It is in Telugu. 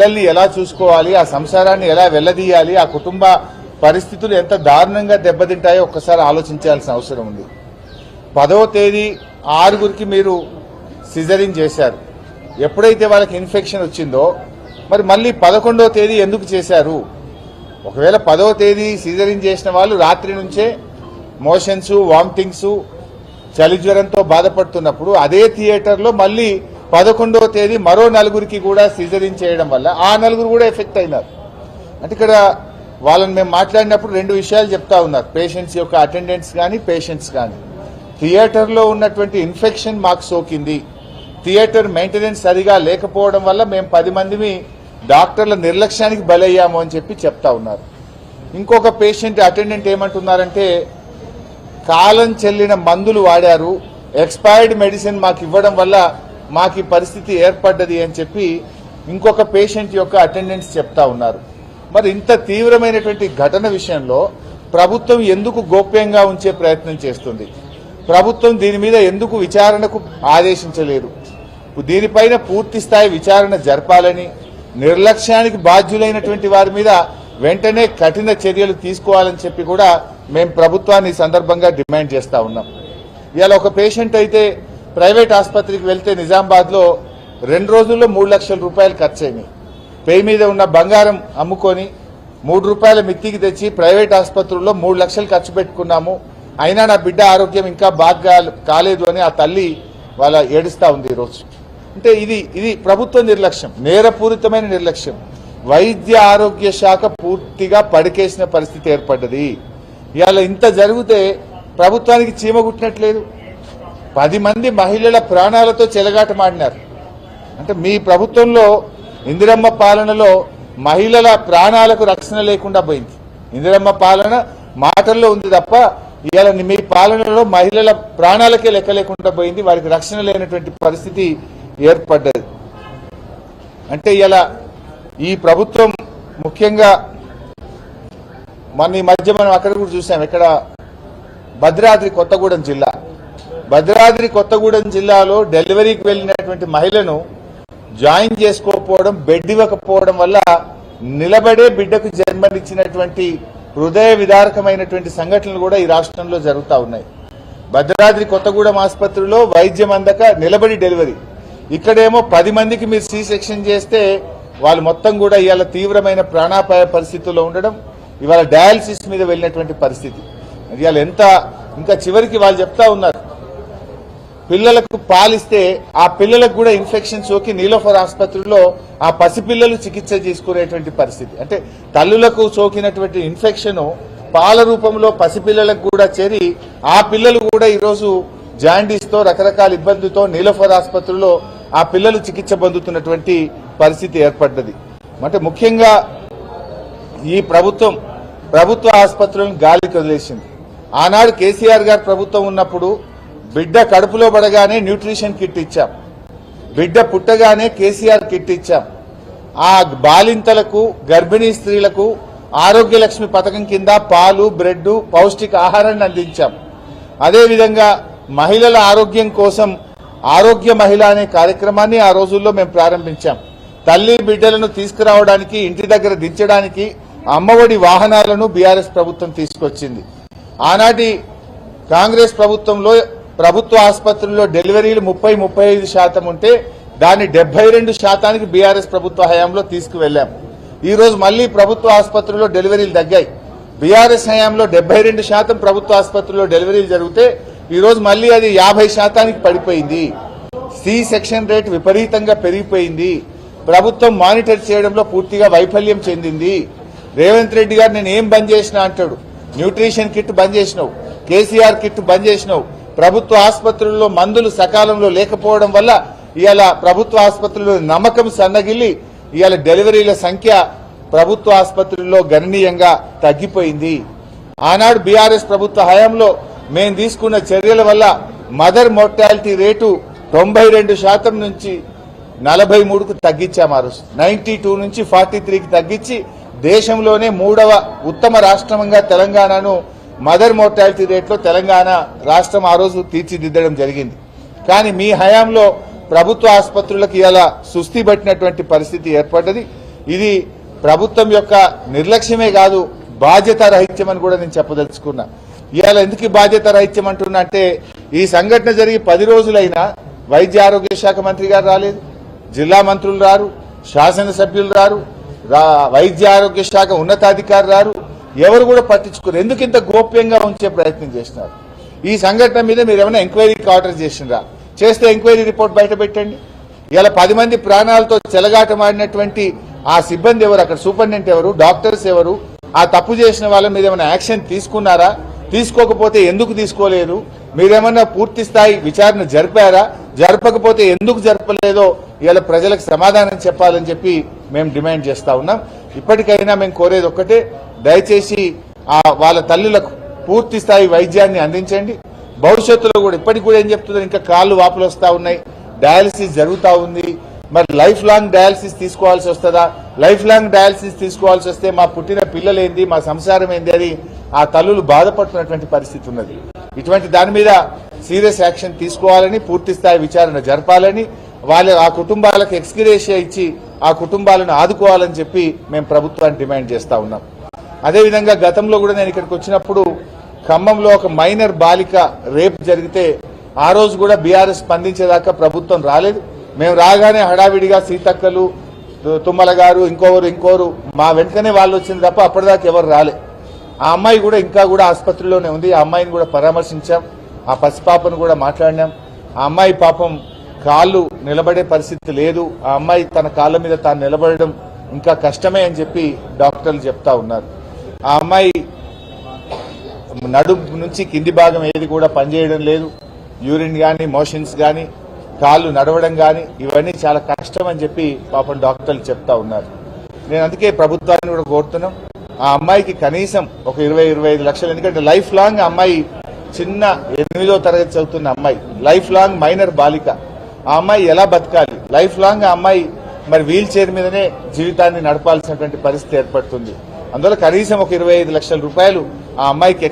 పిల్లల్ని ఎలా చూసుకోవాలి, ఆ సంసారాన్ని ఎలా వెళ్లదీయాలి, ఆ కుటుంబ పరిస్థితులు ఎంత దారుణంగా దెబ్బతింటాయో ఒక్కసారి ఆలోచించాల్సిన అవసరం ఉంది. 10వ తేదీ 6గురికి మీరు సిజరింగ్ చేశారు. ఎప్పుడైతే వాళ్ళకి ఇన్ఫెక్షన్ వచ్చిందో మరి మళ్ళీ 11వ తేదీ ఎందుకు చేశారు? ఒకవేళ 10వ తేదీ సిజరింగ్ చేసిన వాళ్ళు రాత్రి నుంచే మోషన్స్, వామిటింగ్స్, చలి జ్వరంతో బాధపడుతున్నప్పుడు అదే థియేటర్లో మళ్ళీ 11వ తేదీ మరో 4గురికి కూడా సిజరింగ్ చేయడం వల్ల ఆ 4గురు కూడా ఎఫెక్ట్ అయినారు. అంటే ఇక్కడ వాళ్ళని మేము మాట్లాడినప్పుడు 2 విషయాలు చెప్తా ఉన్నారు. పేషెంట్స్ యొక్క అటెండెంట్స్ కానీ పేషెంట్స్ కానీ థియేటర్లో ఉన్నటువంటి ఇన్ఫెక్షన్ మాకు సోకింది, థియేటర్ మెయింటెనెన్స్ సరిగా లేకపోవడం వల్ల మేము 10 మందిని డాక్టర్ల నిర్లక్ష్యానికి బలయ్యాము అని చెప్పి చెప్తా ఉన్నారు. ఇంకొక పేషెంట్ అటెండెంట్ ఏమంటున్నారంటే కాలం చెల్లిన మందులు వాడారు, ఎక్స్పైర్డ్ మెడిసిన్ మాకు ఇవ్వడం వల్ల మాకు ఈ పరిస్థితి ఏర్పడ్డది అని చెప్పి ఇంకొక పేషెంట్ యొక్క అటెండెంట్స్ చెప్తా ఉన్నారు. మరి ఇంత తీవ్రమైనటువంటి ఘటన విషయంలో ప్రభుత్వం ఎందుకు గోప్యంగా ఉంచే ప్రయత్నం చేస్తుంది? ప్రభుత్వం దీని మీద ఎందుకు విచారణకు ఆదేశించలేదు? దీనిపైన పూర్తి స్థాయి విచారణ జరపాలని, నిర్లక్ష్యానికి బాధ్యులైనటువంటి వారి మీద వెంటనే కఠిన చర్యలు తీసుకోవాలని చెప్పి కూడా మేము ప్రభుత్వాన్ని సందర్భంగా డిమాండ్ చేస్తా ఉన్నాం. ఇవాళ ఒక పేషెంట్ అయితే ప్రైవేట్ ఆసుపత్రికి వెళ్తే నిజామాబాద్లో 2 రోజుల్లో 3 లక్షల రూపాయలు ఖర్చు అయినాయి. పేయి మీద ఉన్న బంగారం అమ్ముకొని 3 రూపాయల మిత్తికి తెచ్చి ప్రైవేట్ ఆసుపత్రుల్లో 3 లక్షలు ఖర్చు పెట్టుకున్నాము, అయినా నా బిడ్డ ఆరోగ్యం ఇంకా బాగా కాలేదు అని ఆ తల్లి వాళ్ళ ఏడుస్తా ఉంది ఈరోజు. అంటే ఇది ప్రభుత్వ నిర్లక్ష్యం, నేరపూరితమైన నిర్లక్ష్యం. వైద్య ఆరోగ్య శాఖ పూర్తిగా పడికేసిన పరిస్థితి ఏర్పడ్డది. ఇవాళ ఇంత జరిగితే ప్రభుత్వానికి చీమ కుట్టినట్లేదు. 10 మంది మహిళల ప్రాణాలతో చెలగాటమాడినారు. అంటే మీ ప్రభుత్వంలో ఇందిరమ్మ పాలనలో మహిళల ప్రాణాలకు రక్షణ లేకుండా పోయింది. ఇందిరమ్మ పాలన మాటల్లో ఉంది తప్ప ఇవాళ మీ పాలనలో మహిళల ప్రాణాలకే లెక్క లేకుండా పోయింది, వారికి రక్షణ లేనటువంటి పరిస్థితి ఏర్పడ్డది. అంటే ఇలా ఈ ప్రభుత్వం ముఖ్యంగా ఈ మధ్య మనం అక్కడ కూడా చూసాం, ఇక్కడ భద్రాద్రి కొత్తగూడెం జిల్లాలో డెలివరీకి వెళ్ళినటువంటి మహిళను జాయిన్ చేసుకోకపోవడం, బెడ్ ఇవ్వకపోవడం వల్ల నిలబడే బిడ్డకు జన్మనిచ్చినటువంటి హృదయ విదారకమైనటువంటి సంఘటనలు కూడా ఈ రాష్ట్రంలో జరుగుతూ ఉన్నాయి. భద్రాద్రి కొత్తగూడెం ఆసుపత్రిలో వైద్యం అందక నిలబడి డెలివరీ, ఇక్కడేమో 10 మందికి మీరు సి సెక్షన్ చేస్తే వాళ్ళు మొత్తం కూడా ఇవాళ తీవ్రమైన ప్రాణాపాయ పరిస్థితుల్లో ఉండడం, ఇవాళ డయాలసిస్ మీద వెళ్ళినటువంటి పరిస్థితి. ఇవాళ ఇంకా చివరికి వాళ్ళు చెప్తా ఉన్నారు, పిల్లలకు పాలిస్తే ఆ పిల్లలకు కూడా ఇన్ఫెక్షన్ సోకి నీలోఫర్ ఆసుపత్రిలో ఆ పసిపిల్లలు చికిత్స తీసుకునేటువంటి పరిస్థితి. అంటే తల్లులకు సోకినటువంటి ఇన్ఫెక్షన్ పాల రూపంలో పసిపిల్లలకు కూడా చేరి ఆ పిల్లలు కూడా ఈరోజు జాండీస్తో రకరకాల ఇబ్బందితో నీలోఫర్ ఆసుపత్రిలో ఆ పిల్లలు చికిత్స పొందుతున్నటువంటి పరిస్థితి ఏర్పడ్డది. అంటే ముఖ్యంగా ఈ ప్రభుత్వ ఆసుపత్రులను గాలికి వదిలేసింది. ఆనాడు కేసీఆర్ గారు ప్రభుత్వం ఉన్నప్పుడు బిడ్డ కడుపులో పడగానే న్యూట్రిషన్ కిట్ ఇచ్చాం, బిడ్డ పుట్టగానే కేసీఆర్ కిట్ ఇచ్చాం. ఆ బాలింతలకు, గర్భిణీ స్త్రీలకు ఆరోగ్య లక్ష్మి పథకం కింద పాలు, బ్రెడ్, పౌష్టిక ఆహారాన్ని అందించాం. అదేవిధంగా మహిళల ఆరోగ్యం కోసం ఆరోగ్య మహిళ అనే కార్యక్రమాన్ని ఆ రోజుల్లో మేము ప్రారంభించాం. తల్లి బిడ్డలను తీసుకురావడానికి, ఇంటి దగ్గర దించడానికి అమ్మఒడి వాహనాలను బీఆర్ఎస్ ప్రభుత్వం తీసుకొచ్చింది. ఆనాటి కాంగ్రెస్ ప్రభుత్వంలో ప్రభుత్వ ఆసుపత్రుల్లో డెలివరీలు 30-35% ఉంటే దాన్ని 72% బీఆర్ఎస్ ప్రభుత్వ హయాంలో తీసుకువెళ్లాం. ఈ రోజు మళ్లీ ప్రభుత్వ ఆసుపత్రుల్లో డెలివరీలు తగ్గాయి. బీఆర్ఎస్ హయాంలో 72% ప్రభుత్వ ఆసుపత్రుల్లో డెలివరీలు జరిగితే ఈ రోజు మళ్లీ అది 50% పడిపోయింది. సి సెక్షన్ రేట్ విపరీతంగా పెరిగిపోయింది. ప్రభుత్వం మానిటర్ చేయడంలో పూర్తిగా వైఫల్యం చెందింది. రేవంత్ రెడ్డి గారు నేను ఏం బంద్ చేసినా అంటాడు, న్యూట్రిషన్ కిట్ బంద్ చేసినావు, కేసీఆర్ కిట్ బంద్ చేసినావు, ప్రభుత్వ ఆసుపత్రుల్లో మందులు సకాలంలో లేకపోవడం వల్ల ఇవాళ ప్రభుత్వ ఆసుపత్రుల్లో నమ్మకం సన్నగిల్లి ఇవాళ డెలివరీల సంఖ్య ప్రభుత్వ ఆసుపత్రుల్లో గణనీయంగా తగ్గిపోయింది. ఆనాడు బీఆర్ఎస్ ప్రభుత్వ హయాంలో మేము తీసుకున్న చర్యల వల్ల మదర్ మోర్టాలిటీ రేటు 92% నుంచి 43కు తగ్గించాము. ఆ రోజు 92 నుంచి 43కి తగ్గించి దేశంలోనే 3వ ఉత్తమ రాష్ట్రంగా తెలంగాణను మదర్ మోర్టాలిటీ రేట్లో తెలంగాణ రాష్ట్రం ఆ రోజు తీర్చిదిద్దడం జరిగింది. కానీ మీ హయాంలో ప్రభుత్వ ఆసుపత్రులకు ఇలా సుస్థి పట్టినటువంటి పరిస్థితి ఏర్పడ్డది. ఇది ప్రభుత్వం యొక్క నిర్లక్ష్యమే కాదు, బాధ్యత రహిత్యం అని కూడా నేను చెప్పదలుచుకున్నా. ఇవాళ ఎందుకు ఈ బాధ్యత రహిత్యం అంటున్నా అంటే, ఈ సంఘటన జరిగి 10 రోజులైనా వైద్య ఆరోగ్య శాఖ మంత్రి గారు రాలేదు, జిల్లా మంత్రులు రారు, శాసనసభ్యులు రారు, వైద్య ఆరోగ్య శాఖ ఉన్నతాధికారి రారు, ఎవరు కూడా పట్టించుకోరు. ఎందుకు ఇంత గోప్యంగా ఉంచే ప్రయత్నం చేస్తున్నారు? ఈ సంఘటన మీద మీరు ఏమైనా ఎంక్వైరీకి ఆర్డర్ చేసినరా? చేస్తే ఎంక్వైరీ రిపోర్ట్ బయట పెట్టండి. ఇలా 10 మంది ప్రాణాలతో చెలగాటమాడినటువంటి ఆ సిబ్బంది ఎవరు, అక్కడ సూపరింటెండెంట్ ఎవరు, డాక్టర్స్ ఎవరు, ఆ తప్పు చేసిన వాళ్ళ మీద ఏమైనా యాక్షన్ తీసుకున్నారా? తీసుకోకపోతే ఎందుకు తీసుకోలేదు? మీరేమన్నా పూర్తి స్థాయి విచారణ జరిపారా? జరపకపోతే ఎందుకు జరపలేదో ఇలా ప్రజలకు సమాధానం చెప్పాలని చెప్పి మేము డిమాండ్ చేస్తా ఉన్నాం. ఇప్పటికైనా మేము కోరేది ఒక్కటే, దయచేసి వాళ్ళ తల్లులకు పూర్తి స్థాయి వైద్యాన్ని అందించండి. భవిష్యత్తులో కూడా ఇప్పటికి కూడా ఏం చెప్తుందో, ఇంకా కాళ్ళు వాపులు వస్తా ఉన్నాయి, డయాలసిస్ జరుగుతూ ఉంది. మరి లైఫ్ లాంగ్ డయాలసిస్ తీసుకోవాల్సి వస్తుందా? లైఫ్ లాంగ్ డయాలసిస్ తీసుకోవాల్సి వస్తే మా పుట్టిన పిల్లలు ఏంది, మా సంసారం ఏంది అని ఆ తల్లులు బాధపడుతున్నటువంటి పరిస్థితి ఉన్నది. ఇటువంటి దాని మీద సీరియస్ యాక్షన్ తీసుకోవాలని, పూర్తి స్థాయి విచారణ జరపాలని, ఆ కుటుంబాలకు ఎక్స్గ్రేషియా ఇచ్చి ఆ కుటుంబాలను ఆదుకోవాలని చెప్పి మేము ప్రభుత్వాన్ని డిమాండ్ చేస్తా ఉన్నాం. అదేవిధంగా గతంలో కూడా నేను ఇక్కడికి వచ్చినప్పుడు ఖమ్మంలో ఒక మైనర్ బాలిక రేప్ జరిగితే ఆ రోజు కూడా బీఆర్ఎస్ స్పందించేదాకా ప్రభుత్వం రాలేదు. మేము రాగానే హడావిడిగా సీతక్కలు, తుమ్మల గారు, ఇంకోరు మా వెంటనే వాళ్ళు వచ్చింది తప్ప అప్పటిదాకా ఎవరు రాలే. ఆ అమ్మాయి కూడా ఇంకా కూడా ఆసుపత్రిలోనే ఉంది. ఆ అమ్మాయిని కూడా పరామర్శించాం, ఆ పసిపాపను కూడా మాట్లాడినాం. ఆ అమ్మాయి పాపం కాళ్ళు నిలబడే పరిస్థితి లేదు. ఆ అమ్మాయి తన కాళ్ళ మీద తాను నిలబడడం ఇంకా కష్టమే అని చెప్పి డాక్టర్లు చెప్తా ఉన్నారు. ఆ అమ్మాయి నడుము నుంచి కింది భాగం ఏది కూడా పనిచేయడం లేదు. యూరిన్ కానీ, మోషన్స్ కానీ, కాళ్ళు నడవడం కానీ ఇవన్నీ చాలా కష్టం అని చెప్పి పాపం డాక్టర్లు చెప్తా ఉన్నారు. నేను అందుకే ప్రభుత్వాన్ని కూడా కోరుతున్నాం, ఆ అమ్మాయికి కనీసం ఒక 20-25 లక్షలు, ఎందుకంటే లైఫ్ లాంగ్ అమ్మాయి, చిన్న 8వ తరగతి చదువుతున్న అమ్మాయి, లైఫ్ లాంగ్ మైనర్ బాలిక. ఆ అమ్మాయి ఎలా బతకాలి? లైఫ్ లాంగ్ ఆ అమ్మాయి మరి వీల్ చైర్ మీదనే జీవితాన్ని నడపాల్సినటువంటి పరిస్థితి ఏర్పడుతుంది. అందువల్ల కనీసం ఒక 25 లక్షల రూపాయలు ఆ అమ్మాయికి